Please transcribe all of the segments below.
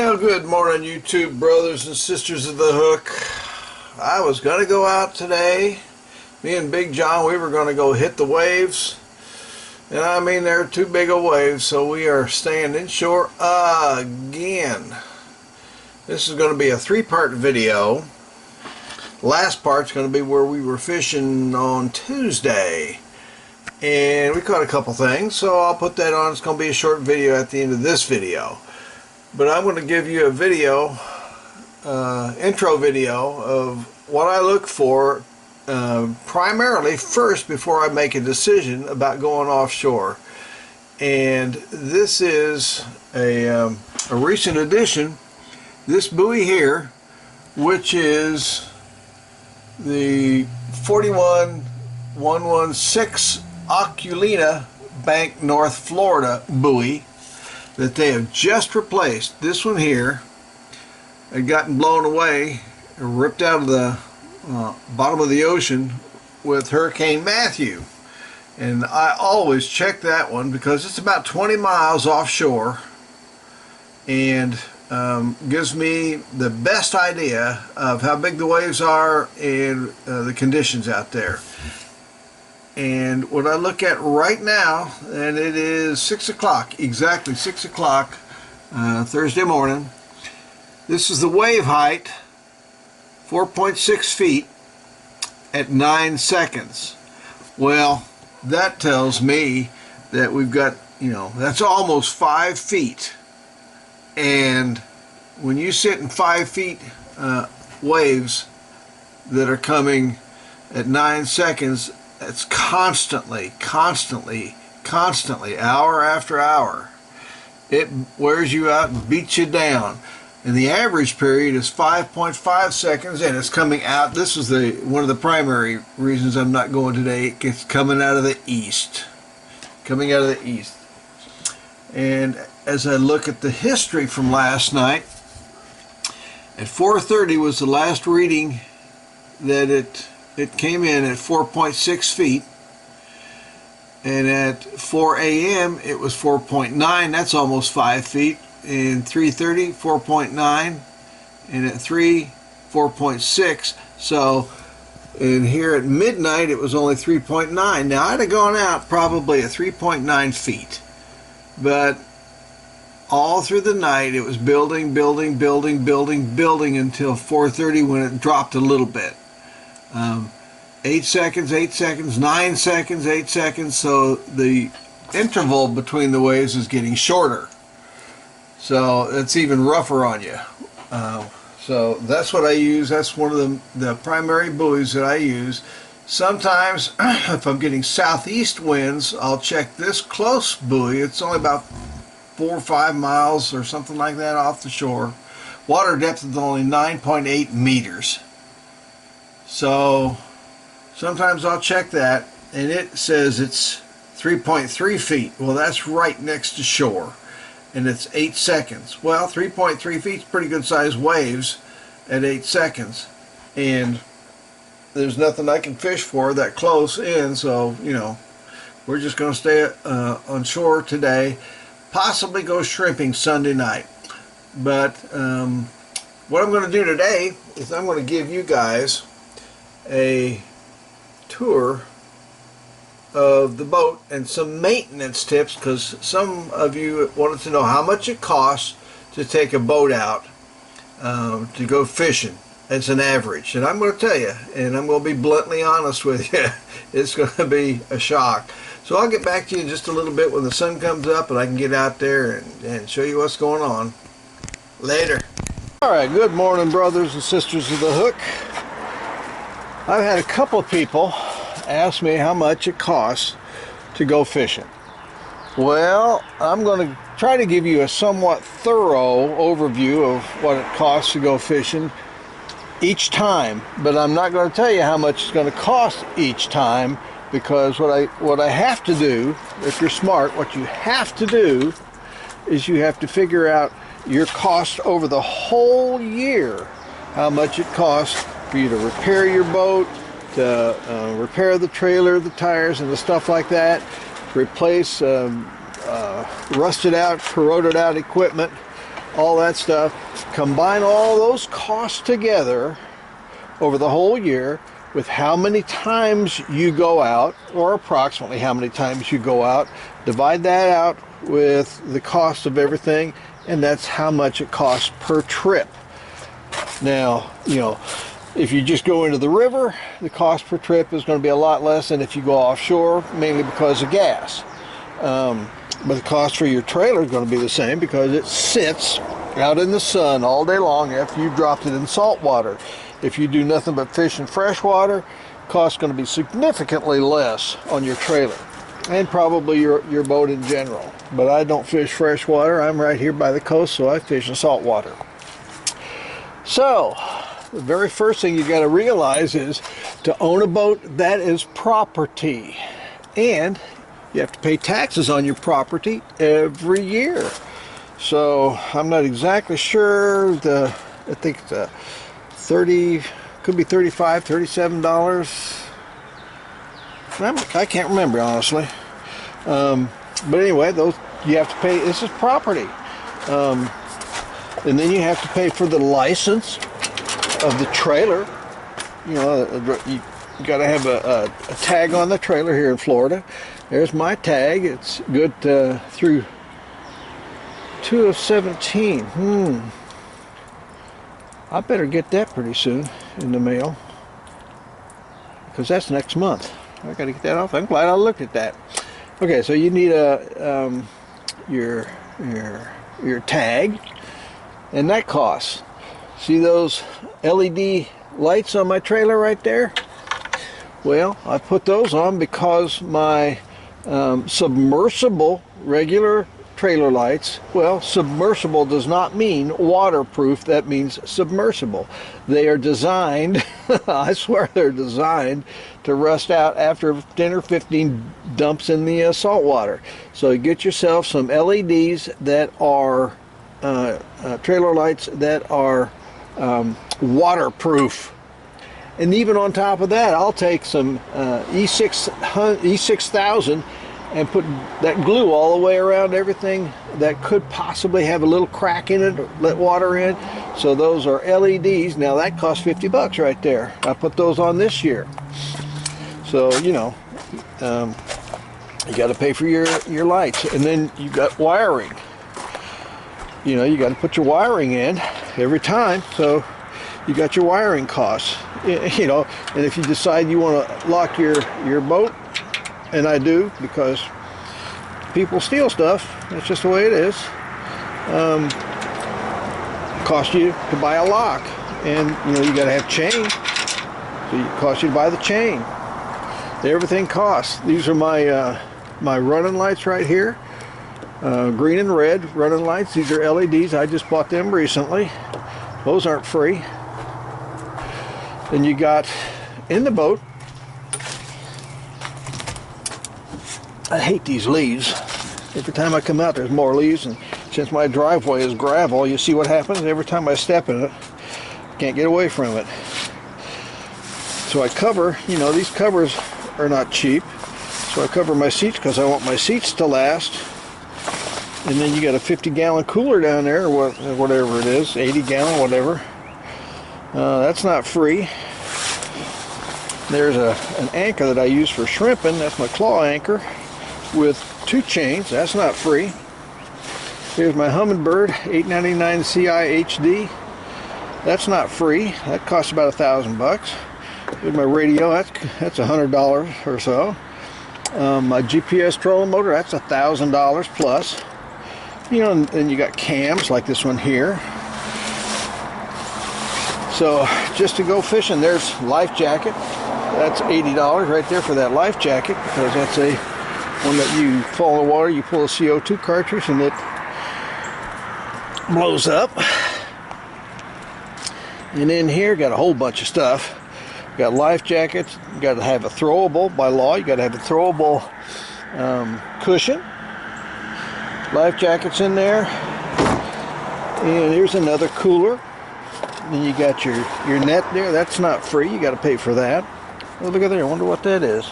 Well, good morning, YouTube brothers and sisters of the hook. I was going to go out today. Me and Big John, we were going to go hit the waves. And I mean, they're too big of waves, so we are staying inshore again. This is going to be a three-part video. Last part's going to be where we were fishing on Tuesday. And we caught a couple things, so I'll put that on. It's going to be a short video at the end of this video. But I'm going to give you a video, intro video of what I look for primarily first before I make a decision about going offshore. And this is a recent addition. This buoy here, which is the 41116 Oculina Bank, North Florida buoy that they have just replaced. This one here had gotten blown away, ripped out of the bottom of the ocean with Hurricane Matthew. And I always check that one because it's about 20 miles offshore and gives me the best idea of how big the waves are and the conditions out there. And what I look at right now, and it is 6 o'clock, exactly 6 o'clock, Thursday morning. This is the wave height, 4.6 feet at 9 seconds. Well, that tells me that we've got, that's almost 5 feet. And when you sit in 5 feet waves that are coming at 9 seconds, it's constantly, hour after hour. It wears you out and beats you down. And the average period is 5.5 seconds, and it's coming out. This is one of the primary reasons I'm not going today. It's coming out of the east. And as I look at the history from last night, at 4:30 was the last reading that it came in at 4.6 feet, and at 4 a.m. it was 4.9. That's almost 5 feet. And 3:30, 4.9, and at 3, 4.6. So, and here at midnight it was only 3.9. Now I'd have gone out probably at 3.9 feet, but all through the night it was building until 4:30 when it dropped a little bit. 8 seconds, 8 seconds, 9 seconds, 8 seconds, so the interval between the waves is getting shorter. So it's even rougher on you. So that's what I use. That's one of the primary buoys that I use. Sometimes if I'm getting southeast winds, I'll check this close buoy. It's only about 4 or 5 miles or something like that off the shore. Water depth is only 9.8 meters. So sometimes I'll check that and it says it's 3.3 feet. Well, that's right next to shore. And it's 8 seconds. Well, 3.3 feet is pretty good sized waves at 8 seconds. And there's nothing I can fish for that close in, so, we're just going to stay on shore today. Possibly go shrimping Sunday night. But what I'm going to do today is I'm going to give you guys a tour of the boat and some maintenance tips, because some of you wanted to know how much it costs to take a boat out to go fishing as an average. And I'm going to tell you, and I'm going to be bluntly honest with you, it's going to be a shock. So I'll get back to you in just a little bit when the sun comes up and I can get out there and show you what's going on. Later. Alright, good morning, brothers and sisters of the hook. I've had a couple of people ask me how much it costs to go fishing. Well, I'm going to try to give you a somewhat thorough overview of what it costs to go fishing each time, but I'm not going to tell you how much it's going to cost each time, because what I have to do, if you're smart, what you have to do is you have to figure out your cost over the whole year, how much it costs for you to repair your boat, to repair the trailer, the tires, and the stuff like that, replace rusted out, corroded out equipment, all that stuff. Combine all those costs together over the whole year with how many times you go out, or approximately how many times you go out. Divide that out with the cost of everything, and that's how much it costs per trip. Now, you know, if you just go into the river, the cost per trip is going to be a lot less than if you go offshore, mainly because of gas. But the cost for your trailer is going to be the same because it sits out in the sun all day long after you've dropped it in salt water. If you do nothing but fish in fresh water, cost going to be significantly less on your trailer and probably your boat in general. But I don't fish fresh water. I'm right here by the coast, so I fish in salt water. So the very first thing you got to realize is to own a boat, that is property, and you have to pay taxes on your property every year. So I'm not exactly sure. I think the 30, could be $35, $37. I can't remember, honestly. But anyway, those you have to pay. This is property, and then you have to pay for the license of the trailer. You know, you got to have a tag on the trailer here in Florida. There's my tag. It's good through 2 of 17. I better get that pretty soon in the mail, because that's next month. I got to get that off. I'm glad I looked at that. Okay, so you need your tag, and that costs. See those LED lights on my trailer right there? Well, I put those on because my submersible regular trailer lights, well, submersible does not mean waterproof, that means submersible. They are designed, I swear they're designed to rust out after 10 or 15 dumps in the salt water. So you get yourself some LEDs that are trailer lights that are waterproof. And even on top of that, I'll take some E6000 and put that glue all the way around everything that could possibly have a little crack in it or let water in. So those are LEDs. Now that costs $50 right there. I put those on this year. So, you know, you got to pay for your lights. And then you got wiring. You know, you got to put your wiring in every time. So you got your wiring costs. You know, and if you decide you want to lock your boat, and I do, because people steal stuff. That's just the way it is. Cost you to buy a lock, and you know you got to have chain. So it costs you to buy the chain. Everything costs. These are my my running lights right here, green and red running lights. These are LEDs. I just bought them recently. Those aren't free. Then you got in the boat. I hate these leaves. Every time I come out there's more leaves, and since my driveway is gravel, you see what happens every time I step in it. I can't get away from it. So I cover, you know, these covers are not cheap. So I cover my seats because I want my seats to last. And then you got a 50-gallon cooler down there, or whatever it is, 80-gallon, whatever. That's not free. There's an anchor that I use for shrimping. That's my claw anchor with 2 chains. That's not free. Here's my Humminbird 899 CI HD. That's not free. That costs about $1,000. Here's my radio. That's $100 or so. My GPS trolling motor. That's $1,000 plus. You know, and you got cams like this one here. So just to go fishing, there's life jacket. That's $80 right there for that life jacket, because that's a one that you fall in the water, you pull a CO2 cartridge and it blows up. And in here got a whole bunch of stuff. Got life jackets. You got to have a throwable by law. You got to have a throwable cushion. Life jackets in there. And here's another cooler. Then you got your net there. That's not free. You got to pay for that. Oh, look at there. I wonder what that is.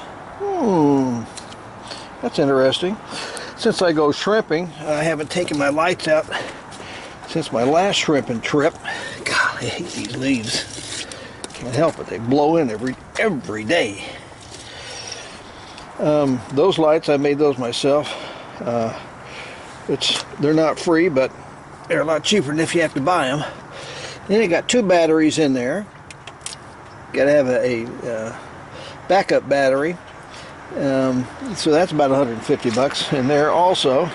That's interesting. Since I go shrimping, I haven't taken my lights out since my last shrimping trip. God, I hate these leaves. Can't help it. They blow in every day. Those lights, I made those myself. They're not free, but they're a lot cheaper than if you have to buy them. Then you got 2 batteries in there. Got to have a backup battery. So that's about 150 bucks in there also.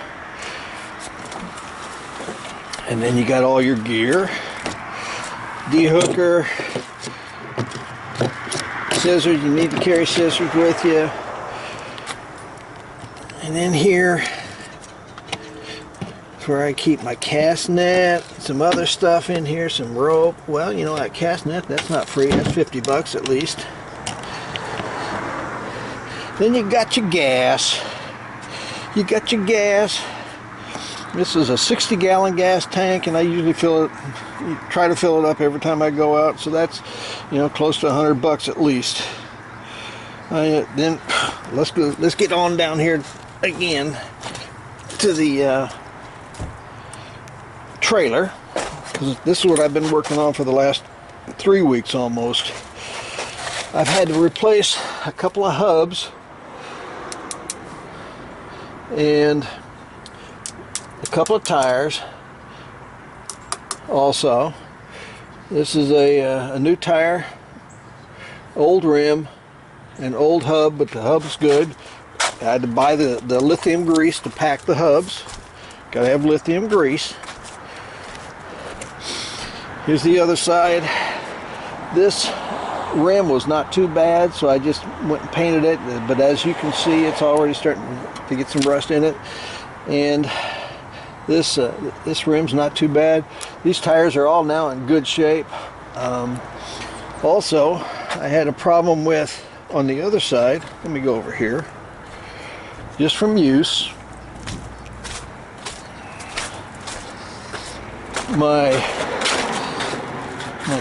And then you got all your gear, de-hooker, scissors. You need to carry scissors with you. And then here is where I keep my cast net, some other stuff in here, some rope. Well, you know, that cast net, that's not free. That's 50 bucks at least. Then you got your gas. You got your gas. This is a 60-gallon gas tank, and I usually try to fill it up every time I go out. So that's, you know, close to 100 bucks at least. Then let's get on down here again to the trailer, because this is what I've been working on for the last 3 weeks almost. I've had to replace a couple of hubs and a couple of tires also. This is a new tire, old rim, an old hub, but the hub's good. I had to buy the lithium grease to pack the hubs. Gotta have lithium grease. Here's the other side. This rim was not too bad, so I just went and painted it, but as you can see, it's already starting to get some rust in it. And this rim's not too bad. These tires are all now in good shape. Also, I had a problem with, on the other side, let me go over here, just from use, my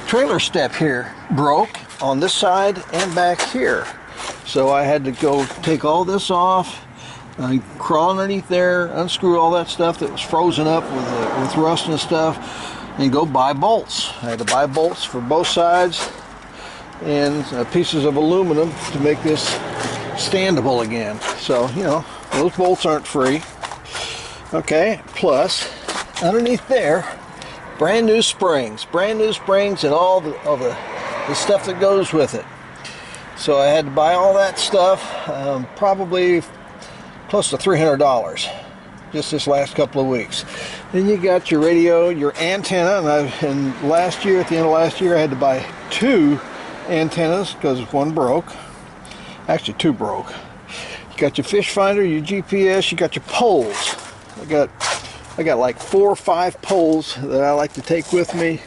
trailer step here broke on this side and back here. So I had to go take all this off, crawl underneath there, unscrew all that stuff that was frozen up with rust and stuff, and go buy bolts. I had to buy bolts for both sides and pieces of aluminum to make this standable again. So, you know, those bolts aren't free. Okay, plus underneath there, brand new springs and all the stuff that goes with it. So I had to buy all that stuff, probably close to $300 just this last couple of weeks. Then you got your radio, your antenna, and last year, at the end of last year, I had to buy 2 antennas because one broke. Actually, 2 broke. You got your fish finder, your GPS, you got your poles. I got like 4 or 5 poles that I like to take with me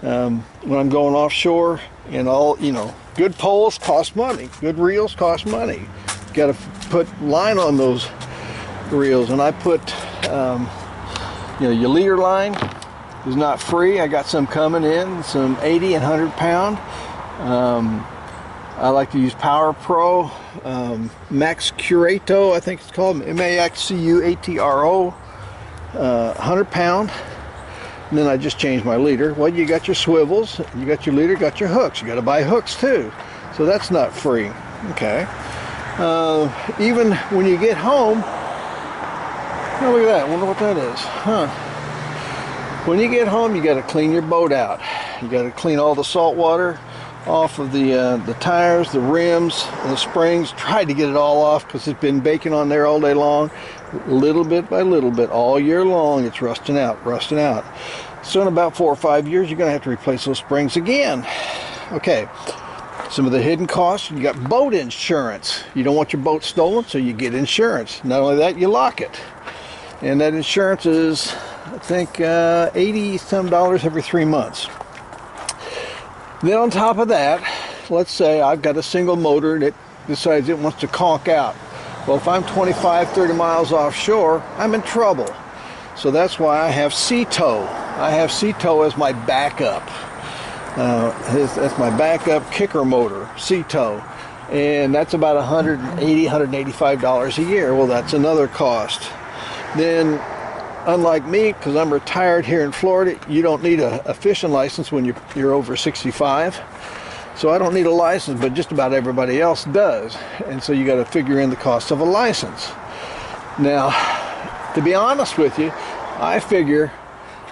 when I'm going offshore. And all, you know, good poles cost money. Good reels cost money. You got to put line on those reels, and I put, you know, your leader line is not free. I got some coming in, some 80 and 100 pound. I like to use Power Pro, Max Curato, I think it's called, MAXCUATRO, 100 pound. And then I just changed my leader. Well, you got your swivels, you got your leader, got your hooks. You got to buy hooks too, so that's not free. Okay. Even when you get home, oh, look at that. I wonder what that is. Huh. When you get home, you got to clean your boat out. You got to clean all the salt water off of the tires, the rims, and the springs. Tried to get it all off because it's been baking on there all day long. Little bit by little bit, all year long, it's rusting out. So in about 4 or 5 years, you're going to have to replace those springs again. Okay, some of the hidden costs, you got boat insurance. You don't want your boat stolen, so you get insurance. Not only that, you lock it. And that insurance is, I think, $80-some every 3 months. Then on top of that, let's say I've got a single motor that decides it wants to conk out. Well, if I'm 25, 30 miles offshore, I'm in trouble. So that's why I have sea tow. I have sea tow as my backup. That's my backup kicker motor, sea tow. And that's about $180, $185 a year. Well, that's another cost. Then unlike me, because I'm retired here in Florida, you don't need a fishing license when you're over 65. So I don't need a license, but just about everybody else does. And so you got to figure in the cost of a license. Now, to be honest with you, I figure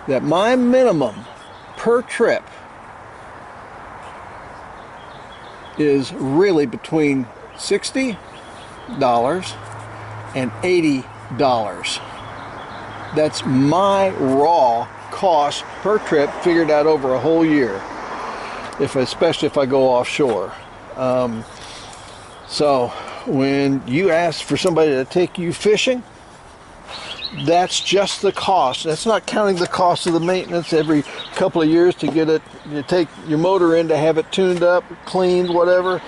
that my minimum per trip is really between $60 and $80. That's my raw cost per trip, figured out over a whole year, especially if I go offshore. So when you ask for somebody to take you fishing, that's just the cost. That's not counting the cost of the maintenance every couple of years to get it, you take your motor in to have it tuned up, cleaned, whatever,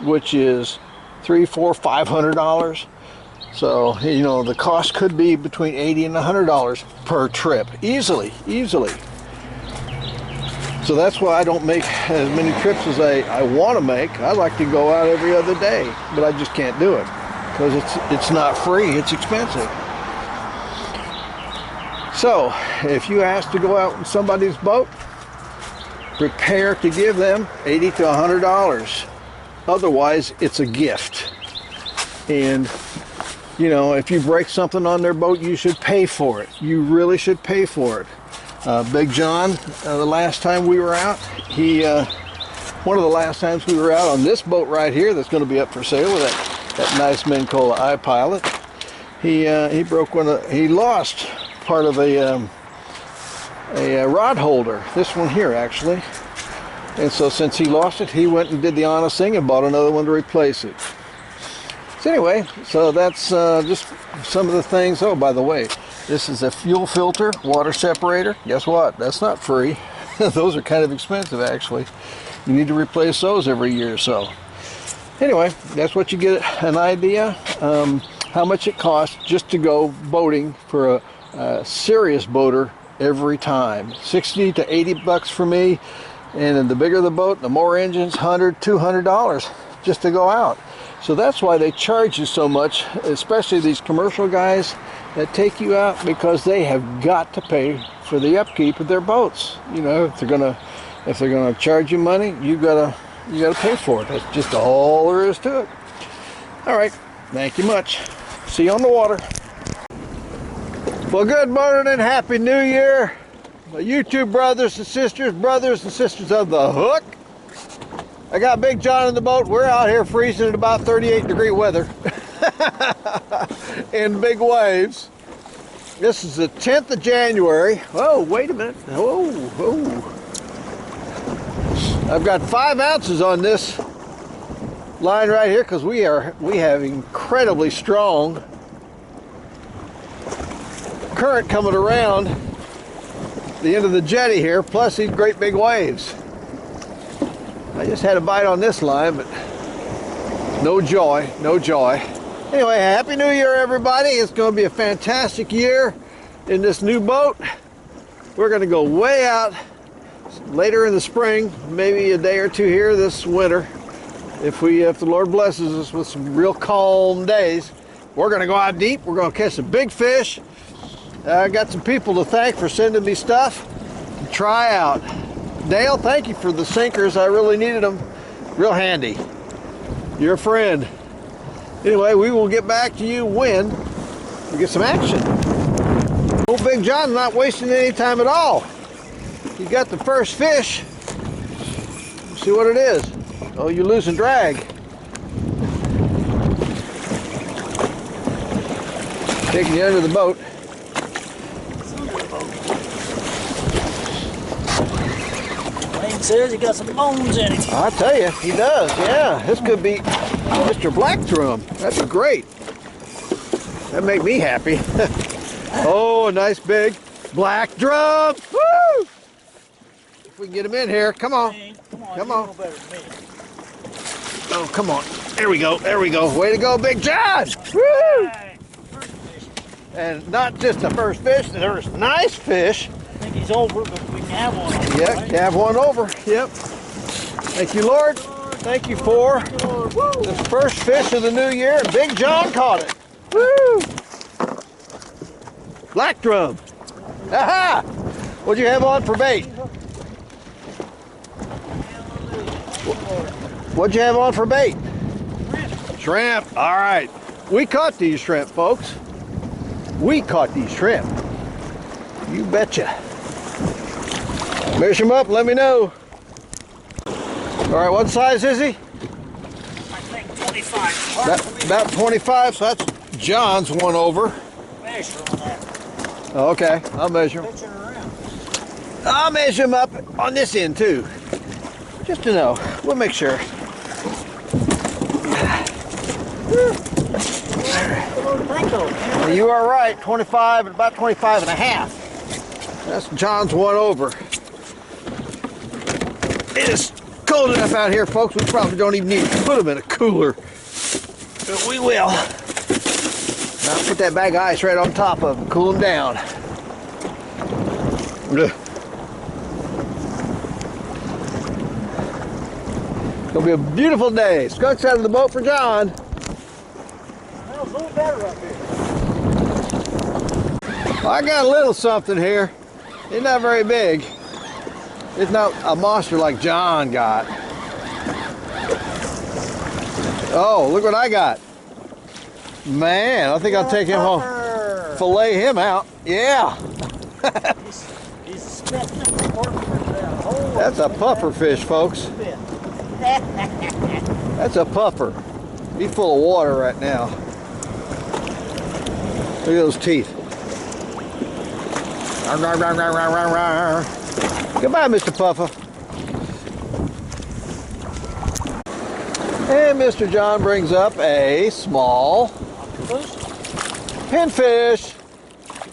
which is $300, $400, $500. So, you know, the cost could be between $80 and $100 per trip, easily. So that's why I don't make as many trips as I want to make. I like to go out every other day, but I just can't do it because it's not free, it's expensive. So, if you ask to go out in somebody's boat, prepare to give them $80 to $100. Otherwise, it's a gift. And you know, if you break something on their boat, you should pay for it. You really should pay for it. Big John, the last time we were out, one of the last times we were out on this boat right here that's going to be up for sale with that nice Mencola iPilot, he broke he lost part of a rod holder. This one here, actually. And so since he lost it, he went and did the honest thing and bought another one to replace it. So anyway, so that's just some of the things. Oh, by the way, this is a fuel filter, water separator. Guess what? That's not free. Those are kind of expensive, actually. You need to replace those every year or so. Anyway, that's what you get an idea how much it costs just to go boating for a serious boater every time. 60 to 80 bucks for me, and then the bigger the boat, the more engines, $100, $200 just to go out. So that's why they charge you so much, especially these commercial guys that take you out, because they have got to pay for the upkeep of their boats. You know, if they're gonna charge you money, you gotta pay for it. That's just all there is to it. All right, thank you much. See you on the water. Well, good morning and Happy New Year, my YouTube brothers and sisters of the hook. I got Big John in the boat. We're out here freezing at about 38-degree weather in big waves. This is the 10th of January. Oh, wait a minute. Oh. I've got 5 ounces on this line right here because we have incredibly strong current coming around the end of the jetty here, plus these great big waves. I just had a bite on this line, but no joy. Anyway, Happy New Year, everybody. It's going to be a fantastic year in this new boat. We're going to go way out later in the spring, maybe a day or two here this winter. If the Lord blesses us with some real calm days, we're going to go out deep. We're going to catch some big fish. I got some people to thank for sending me stuff to try out. Dale, thank you for the sinkers. I really needed them. Real handy. You're a friend. Anyway, we will get back to you when we get some action. Old Big John's not wasting any time at all. He got the first fish. Let's see what it is. Oh, you're losing drag. Taking you under the boat. Says he got some bones in it. I tell you, he does. Yeah, this could be Mr. Black Drum. That'd be great. That'd make me happy. Oh, a nice big black drum. Woo! If we can get him in here, come on. Come on. Oh, come on. There we go. Way to go, Big John. Woo! And not just the first fish, there's nice fish. I think he's over, but we can have one. Yeah, right? have one over. Yep. Thank you, Lord. Thank you for the first fish of the new year. Big John caught it. Woo! Black drum. Aha! What'd you have on for bait? What'd you have on for bait? Shrimp. All right. We caught these shrimp, folks. We caught these shrimp. You betcha. Measure them up, let me know. All right, what size is he? I think 25. About 25, so that's John's one over. Measure on that. Okay, I'll measure him. Pitch it around. I'll measure him up on this end too. Just to know. We'll make sure. You are right, 25 and about 25 and a half. That's John's one over. It is cold enough out here, folks. We probably don't even need to put them in a cooler. But we will. Now put that bag of ice right on top of them, cool them down. It's gonna be a beautiful day. Skunk's out of the boat for John. Well, it's a little better up here. I got a little something here. It's not very big. It's not a monster like John got. Oh, look what I got. Man, I think I'll take him home. Fillet him out. Yeah. He's spitting the pork for That's a puffer fish, folks. That's a puffer. He's full of water right now. Look at those teeth. Goodbye, Mr. Puffer. And Mr. John brings up a small pinfish.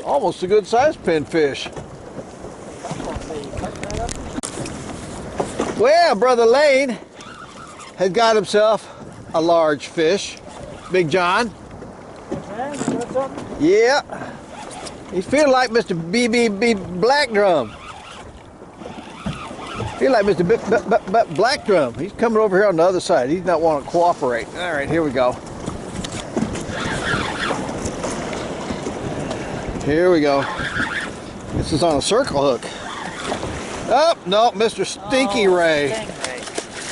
Almost a good sized pinfish. Well, Brother Lane has got himself a large fish. Big John. Yeah. He's feeling like Mr. BBB Black Drum. Feel like Mr. Black Drum. He's coming over here on the other side. He's not wanting to cooperate. All right, here we go. Here we go. This is on a circle hook. Oh, no, Mr. Stinky Ray.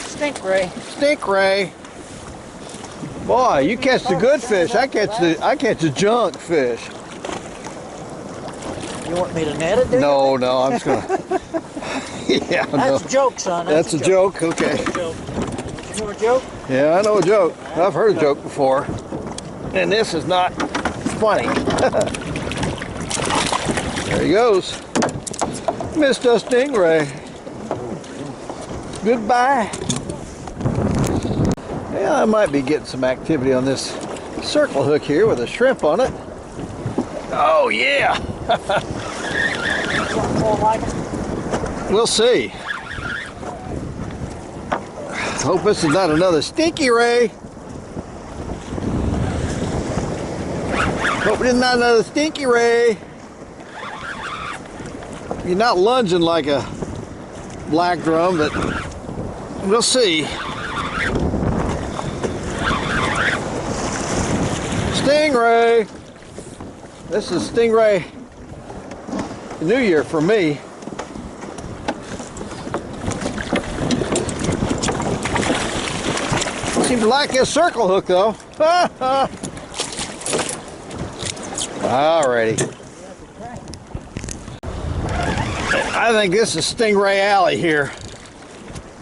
Stingray. Stingray. Boy, you catch the good fish. I catch the junk fish. You want me to net it? No, I'm just gonna. Yeah, That's a joke, son. That's a joke. Okay. That's a joke. You know a joke? Yeah, I know a joke. I've heard a joke before, and this is not funny. There he goes, Mr. Stingray. Goodbye. Yeah, I might be getting some activity on this circle hook here with a shrimp on it. Oh yeah. We'll see. Hope this is not another Stinky Ray. Hope it's not another Stinky Ray. You're not lunging like a black drum, but we'll see. Stingray. This is Stingray New Year for me. Seems to like his circle hook though. Alrighty. I think this is Stingray Alley here.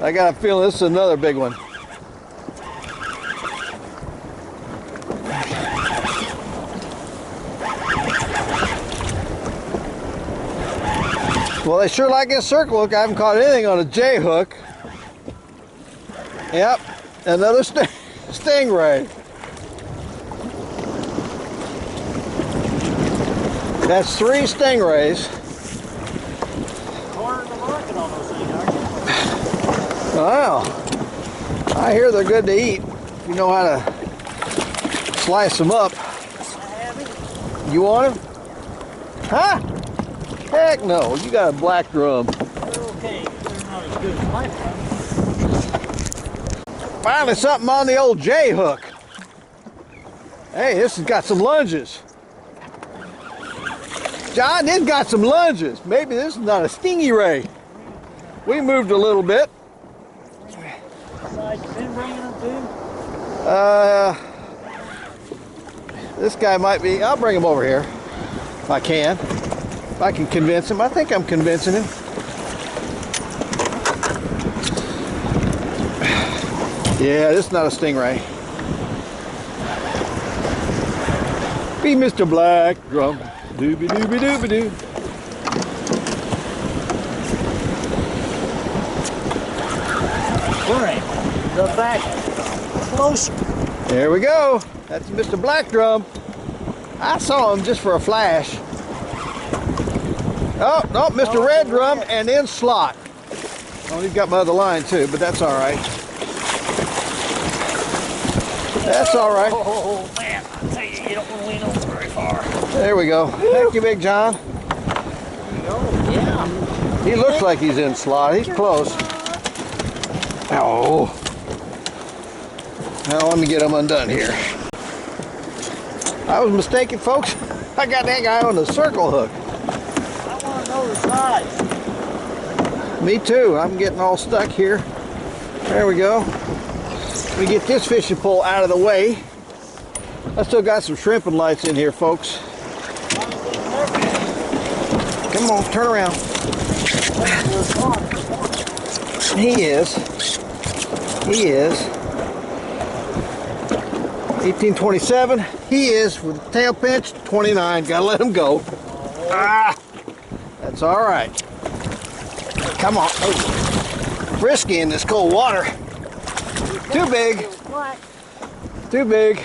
I got a feeling this is another big one. Well, they sure like this circle hook. I haven't caught anything on a J hook. Yep, another stingray. That's 3 stingrays. Corner the market on those things, aren't you? Wow, I hear they're good to eat. If you know how to slice them up. You want them? Huh? Heck no, you got a black drum. They're okay, they're not as good as my drum. Finally something on the old J hook. Hey, this has got some lunges. John, this got some lunges. Maybe this is not a stingy ray. We moved a little bit. Side, you been bringing them too? This guy might be, I'll bring him over here if I can. If I can convince him. I think I'm convincing him. Yeah, this is not a stingray. Be Mr. Black Drum. Doobie doobie doobie doo. Bring the back closer. There we go. That's Mr. Black Drum. I saw him just for a flash. Oh, no, Mr. Red Drum and then slot. Oh, he's got my other line too, but that's all right. That's all right. Oh man, I tell you, you don't want to lean over very far. There we go. Thank you, Big John. Yeah. He looks like he's in slot. He's close. Oh. Now let me get him undone here. I was mistaken, folks. I got that guy on the circle hook. I want to know the size. Me too. I'm getting all stuck here. There we go. Let me get this fishing pole out of the way. I still got some shrimping lights in here, folks. Come on, turn around. He is. 1827. He is with the tail pinch. 29. Gotta let him go. Ah, that's all right. Come on. Oh, frisky in this cold water. Too big. Too big.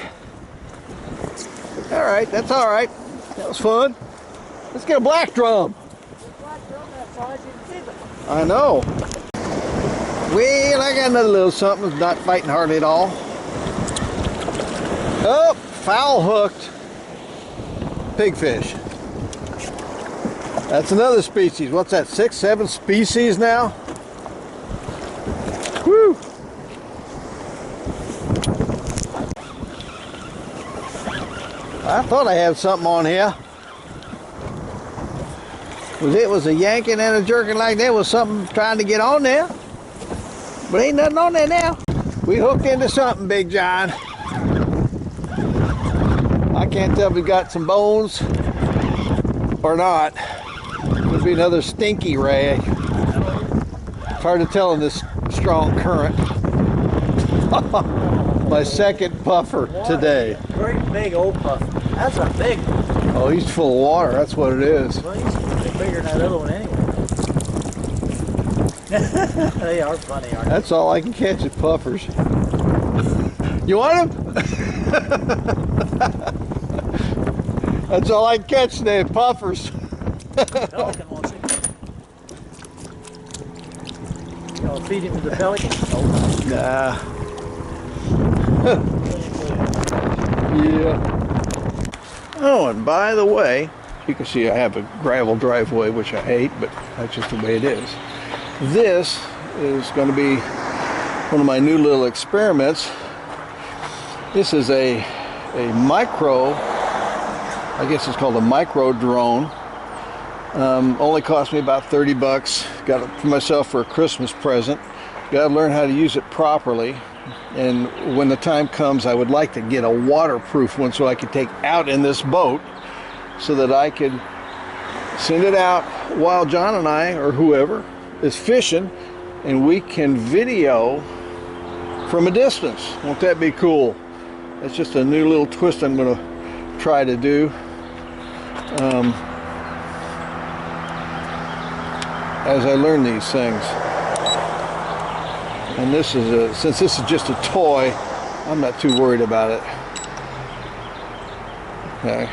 All right, that's all right. That was fun. Let's get a black drum. I know. Well, I got another little something that's not fighting hardly at all. Oh, foul hooked pigfish. That's another species. What's that, 6, 7 species now? Woo! I thought I had something on here. Was a yanking and a jerking like that? Was something trying to get on there? But ain't nothing on there now. We hooked into something, Big John. I can't tell if we got some bones or not. Could be another stinky ray. It's hard to tell in this strong current. My second puffer today. Great big old puffer. That's a big one. Oh, he's full of water. That's what it is. Well, he's bigger than that other one anyway. They are funny, aren't they? That's all I can catch is puffers. You want them? That's all I can catch today, puffers. Pelican wants it. You gonna feed him to the pelican? Oh. Nah. Yeah. Oh, and by the way, you can see I have a gravel driveway, which I hate, but that's just the way it is. This is going to be one of my new little experiments. This is a micro, I guess it's called a micro drone. Only cost me about 30 bucks. Got it for myself for a Christmas present. Got to learn how to use it properly. And when the time comes, I would like to get a waterproof one so I could take out in this boat so that I could send it out while John and I, or whoever, is fishing, and we can video from a distance. Won't that be cool? That's just a new little twist I'm going to try to do. As I learn these things. And this is since this is just a toy, I'm not too worried about it. Okay.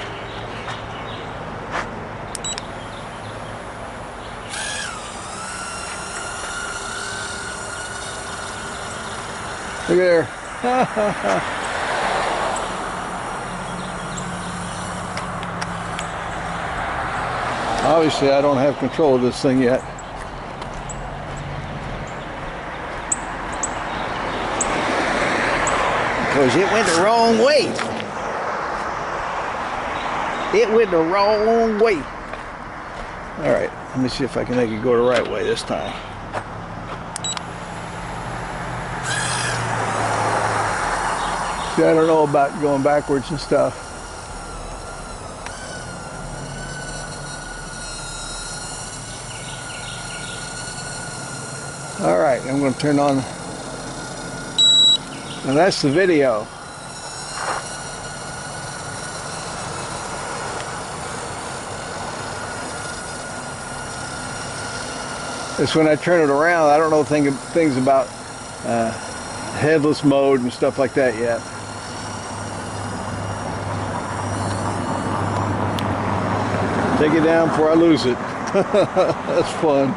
Look there. Obviously, I don't have control of this thing yet. Because it went the wrong way. It went the wrong way. All right, let me see if I can make it go the right way this time. See, I don't know about going backwards and stuff. All right, I'm going to turn on. Now that's the video. It's when I turn it around. I don't know things about headless mode and stuff like that yet. Take it down before I lose it. That's fun.